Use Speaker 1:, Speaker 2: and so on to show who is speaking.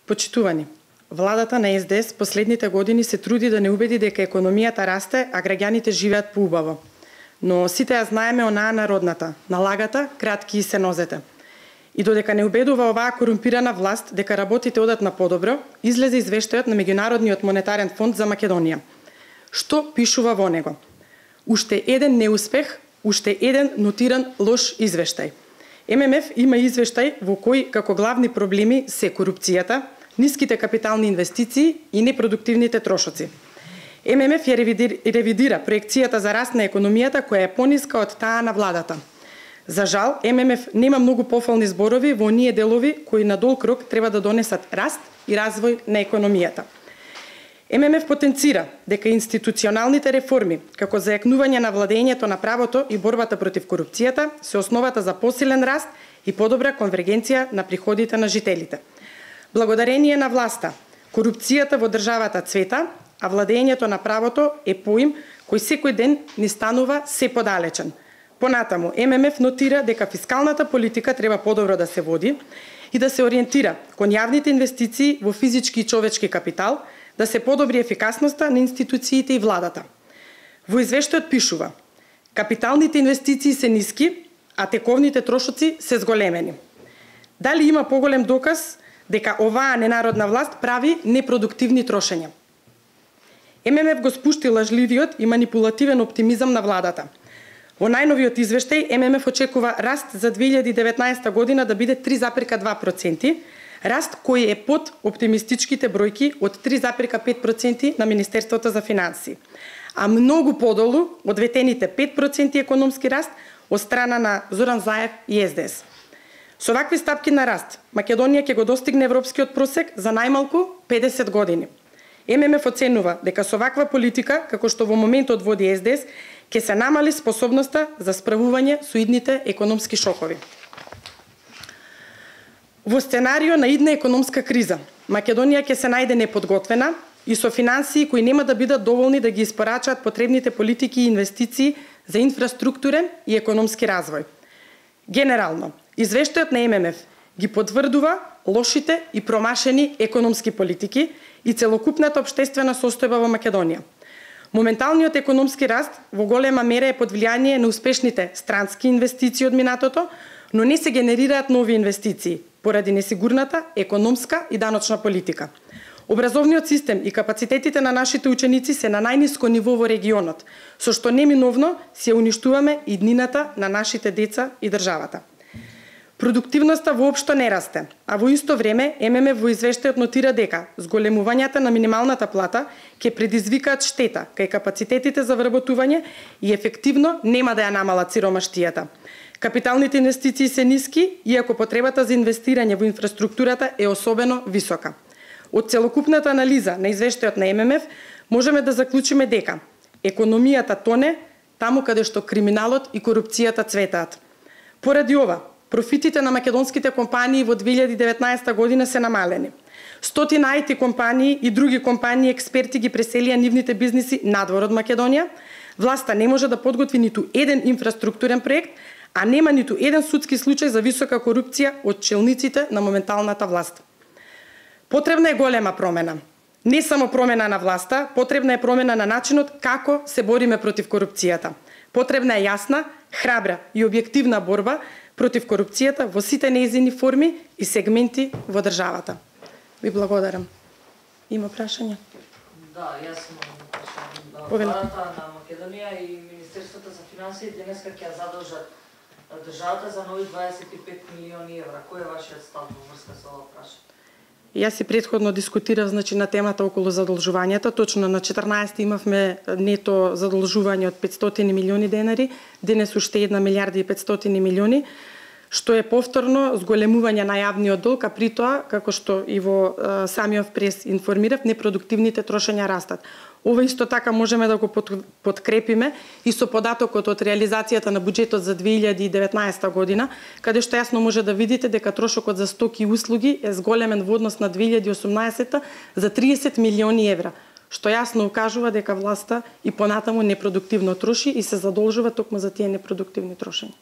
Speaker 1: Почитувани, владата на СДС последните години се труди да не убеди дека економијата расте, а граѓаните живеат поубаво. Но сите ја знаеме онаа народната, налагата кратки и се нозете. И додека не убедува оваа корумпирана власт дека работите одат на подобро, излезе извештајот на Меѓународниот монетарен фонд за Македонија. Што пишува во него? Уште еден неуспех, уште еден нотиран лош извештај. ММФ има извештај во кој како главни проблеми се корупцијата, ниските капитални инвестиции и непродуктивните трошоци. ММФ ја ревидира проекцијата за раст на економијата која е пониска од таа на владата. За жал, ММФ нема многу пофални зборови во оние делови кои на долг рок треба да донесат раст и развој на економијата. ММФ потенцира дека институционалните реформи, како зајакнување на владењето на правото и борбата против корупцијата, се основата за посилен раст и подобра конвергенција на приходите на жителите. Благодарение на власта, корупцијата во државата цвета, а владењето на правото е поим кој секој ден ни станува се подалечен. Понатаму, ММФ нотира дека фискалната политика треба подобро да се води и да се ориентира кон јавните инвестиции во физички и човечки капитал, да се подобри ефикасноста на институциите и владата. Во извештајот пишува: капиталните инвестиции се ниски, а тековните трошоци се зголемени. Дали има поголем доказ дека оваа ненародна власт прави непродуктивни трошења? ММФ го спушти лажливиот и манипулативен оптимизам на владата. Во најновиот извештај ММФ очекува раст за 2019 година да биде 3,2%, раст кој е под оптимистичките бројки од 3,5% на Министерството за финансии, а многу подолу од ветените 5% економски раст од страна на Зоран Заев и СДС. Со вакви стапки на раст, Македонија ќе го достигне европскиот просек за најмалку 50 години. ММФ оценува дека со ваква политика, како што во моментот води СДС, ќе се намали способноста за справување со идните економски шокови. Во сценарио на идна економска криза, Македонија ќе се најде неподготвена и со финансии кои нема да бидат доволни да ги испорачаат потребните политики и инвестиции за инфраструктурен и економски развој. Генерално, извештајот на ММФ ги потврдува лошите и промашени економски политики и целокупната општествена состојба во Македонија. Моменталниот економски раст во голема мера е под влијание на успешните странски инвестиции од минатото, но не се генерираат нови инвестиции поради несигурната економска и даночна политика. Образовниот систем и капацитетите на нашите ученици се на најниско ниво во регионот, со што неминовно се уништуваме иднината на нашите деца и државата. Продуктивноста воопшто не расте, а во исто време ММФ во извештајот нотира дека зголемувањата на минималната плата ќе предизвикаат штета кај капацитетите за вработување и ефективно нема да ја намалат сиромаштијата. Капиталните инвестиции се ниски, иако потребата за инвестирање во инфраструктурата е особено висока. Од целокупната анализа на извештајот на ММФ можеме да заклучиме дека економијата тоне таму каде што криминалот и корупцијата цветаат. Поради ова, профитите на македонските компании во 2019 година се намалени. Стотина IT компании и други компании експерти ги преселија нивните бизниси надвор од Македонија. Власта не може да подготви ниту еден инфраструктурен проект, а нема ниту еден судски случај за висока корупција од челниците на моменталната власт. Потребна е голема промена. Не само промена на власта, потребна е промена на начинот како се бориме против корупцијата. Потребна е јасна, храбра и објективна борба против корупцијата во сите нејзини форми и сегменти во државата. Ви благодарам. Има прашања?
Speaker 2: Да, јас имам прашање. Владата на Македонија и Министерството за финансии денеска ќе задолжат државата за нови 25 милиони евра. Кој е вашиот став во врска со ова прашање?
Speaker 1: Јас и претходно дискутирав на темата околу задолжувањата. Точно на 14 имавме нето задолжување од 500 милиони денари, денес уште 1 милијарда и 500 милиони, што е повторно зголемување на јавниот долг, а при тоа, како што и во самиот прес информирав, непродуктивните трошења растат. Ова исто така можеме да го подкрепиме и со податокот од реализацијата на буџетот за 2019 година, каде што јасно може да видите дека трошокот за стоки и услуги е зголемен во однос на 2018 за 30 милиони евра, што јасно укажува дека власта и понатаму непродуктивно троши и се задолжува токму за тие непродуктивни трошења.